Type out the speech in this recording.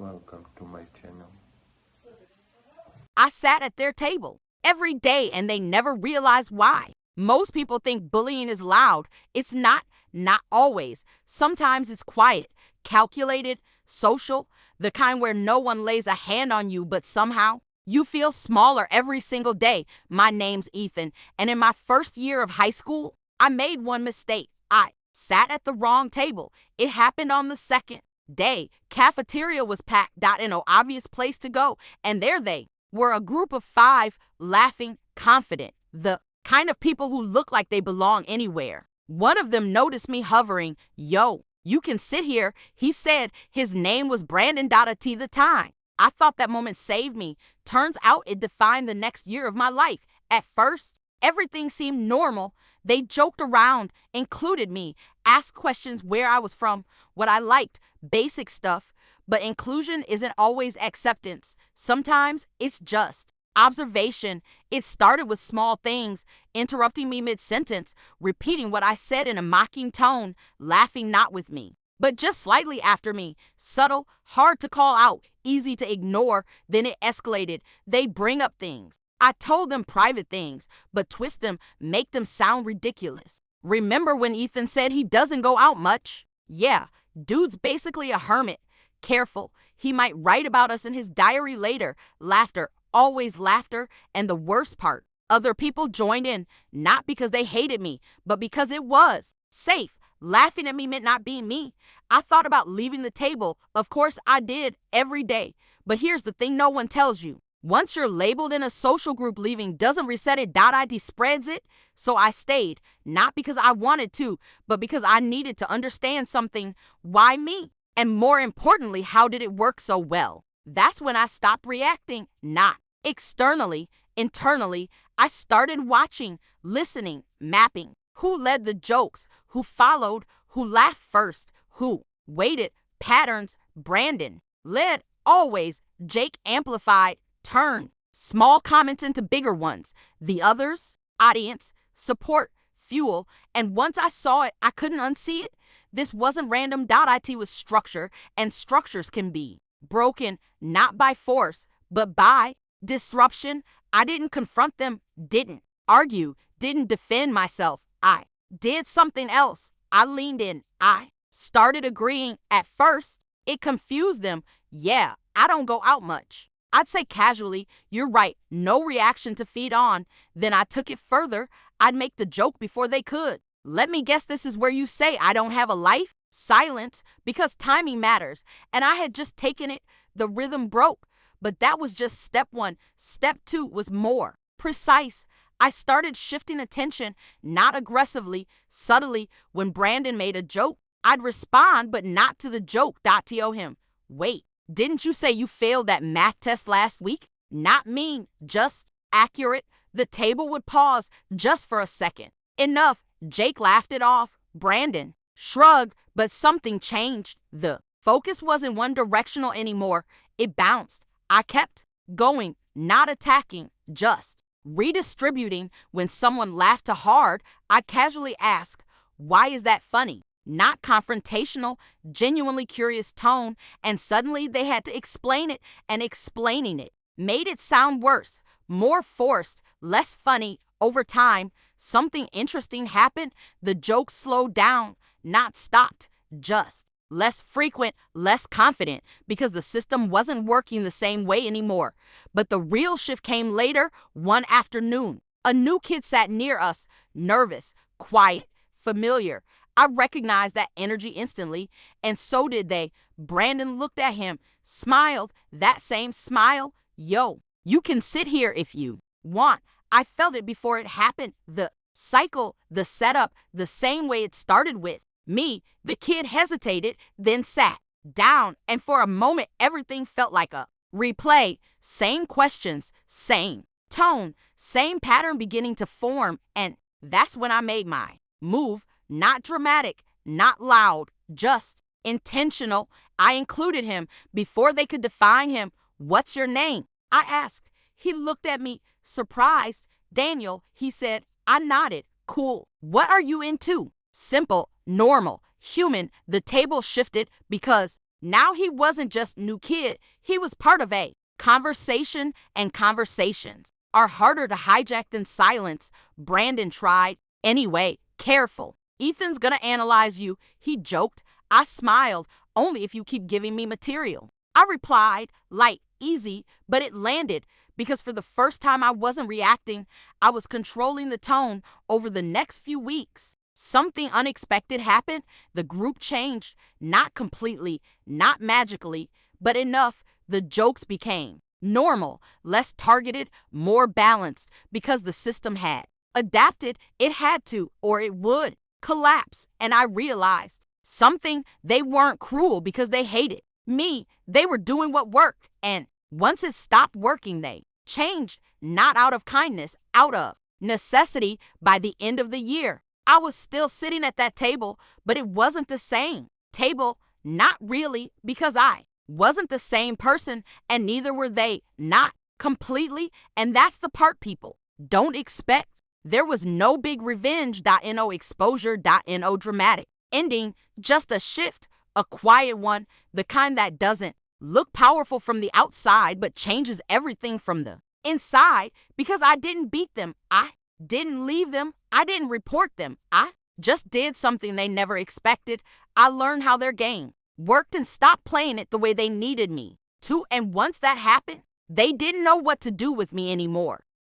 Welcome to my channel. I sat at their table every day and they never realized why. Most people think bullying is loud. It's not always. Sometimes it's quiet, calculated, social, the kind where no one lays a hand on you, but somehow you feel smaller every single day. My name's Ethan, and in my first year of high school, I made one mistake. I sat at the wrong table. It happened on the second day. Cafeteria was packed, not in an obvious place to go, and there they were, a group of 5, laughing, confident, the kind of people who look like they belong anywhere. One of them noticed me hovering. "Yo, you can sit here," he said. His name was Brandon at the time. I thought that moment saved me. Turns out it defined the next year of my life. At first, everything seemed normal. They joked around, included me, asked questions where I was from, what I liked, basic stuff. But inclusion isn't always acceptance. Sometimes it's just observation. It started with small things, interrupting me mid-sentence, repeating what I said in a mocking tone, laughing not with me, but just slightly after me. Subtle, hard to call out, easy to ignore. Then it escalated. They'd bring up things. I told them private things, but twist them, make them sound ridiculous. Remember when Ethan said he doesn't go out much? Yeah, dude's basically a hermit. Careful, he might write about us in his diary later. Laughter, always laughter, and the worst part, other people joined in, not because they hated me, but because it was safe. Laughing at me meant not being me. I thought about leaving the table. Of course I did, every day. But here's the thing no one tells you. Once you're labeled in a social group, leaving doesn't reset it. .id spreads it. So I stayed, not because I wanted to, but because I needed to understand something. Why me? And more importantly, how did it work so well? That's when I stopped reacting, not externally, internally. I started watching, listening, mapping. Who led the jokes? Who followed? Who laughed first? Who waited? Patterns. Brandon led, always. Jake amplified, turned small comments into bigger ones. The others, audience, support, fuel. And once I saw it, I couldn't unsee it. This wasn't random. It was structure, and structures can be broken, not by force, but by disruption. I didn't confront them, didn't argue, didn't defend myself. I did something else. I leaned in. I started agreeing. At first, it confused them. Yeah, I don't go out much. I'd say casually, "You're right," no reaction to feed on. Then I took it further. I'd make the joke before they could. "Let me guess, this is where you say I don't have a life?" Silence, because timing matters. And I had just taken it. The rhythm broke. But that was just step 1. Step 2 was more precise. I started shifting attention, not aggressively, subtly. When Brandon made a joke, I'd respond, but not to the joke. To him. "Wait, didn't you say you failed that math test last week?" Not mean, just accurate. The table would pause just for a second. Enough. Jake laughed it off. Brandon shrugged, but something changed. The focus wasn't one directional anymore. It bounced. I kept going, not attacking, just redistributing. When someone laughed too hard, I'd casually ask, "Why is that funny?" Not confrontational, genuinely curious tone, and suddenly they had to explain it, and explaining it made it sound worse, more forced, less funny. Over time, something interesting happened. The jokes slowed down, not stopped, just less frequent, less confident, because the system wasn't working the same way anymore. But the real shift came later. One afternoon, a new kid sat near us, nervous, quiet, familiar. I recognized that energy instantly, and so did they. Brandon looked at him, smiled, that same smile. "Yo, you can sit here if you want." I felt it before it happened. The cycle, the setup, the same way it started with me. The kid hesitated, then sat down, and for a moment everything felt like a replay. Same questions, same tone, same pattern beginning to form. And that's when I made my move. Not dramatic, not loud, just intentional. I included him before they could define him. "What's your name?" I asked. He looked at me, surprised. "Daniel," he said. I nodded. "Cool. What are you into?" Simple, normal, human. The table shifted because Now he wasn't just new kid, he was part of a conversation, and conversations are harder to hijack than silence. Brandon tried. Anyway, careful. Ethan's gonna analyze you, he joked. I smiled. Only if you keep giving me material. I replied, light, easy, but it landed because for the first time I wasn't reacting. I was controlling the tone. Over the next few weeks, something unexpected happened. The group changed, not completely, not magically, but enough. The jokes became normal, less targeted, more balanced because the system had adapted. It had to, or it would collapse. And I realized something: they weren't cruel because they hated me. They were doing what worked. And once it stopped working, they changed, not out of kindness, out of necessity. By the end of the year, I was still sitting at that table, but it wasn't the same table. Not really, because I wasn't the same person, and neither were they. Not completely. And that's the part people don't expect. There was no big revenge.no, exposure.no dramatic ending, just a shift, a quiet one, the kind that doesn't look powerful from the outside but changes everything from the inside. Because I didn't beat them, I didn't leave them, I didn't report them, I just did something they never expected. I learned how their game worked and stopped playing it the way they needed me to. And once that happened, they didn't know what to do with me anymore.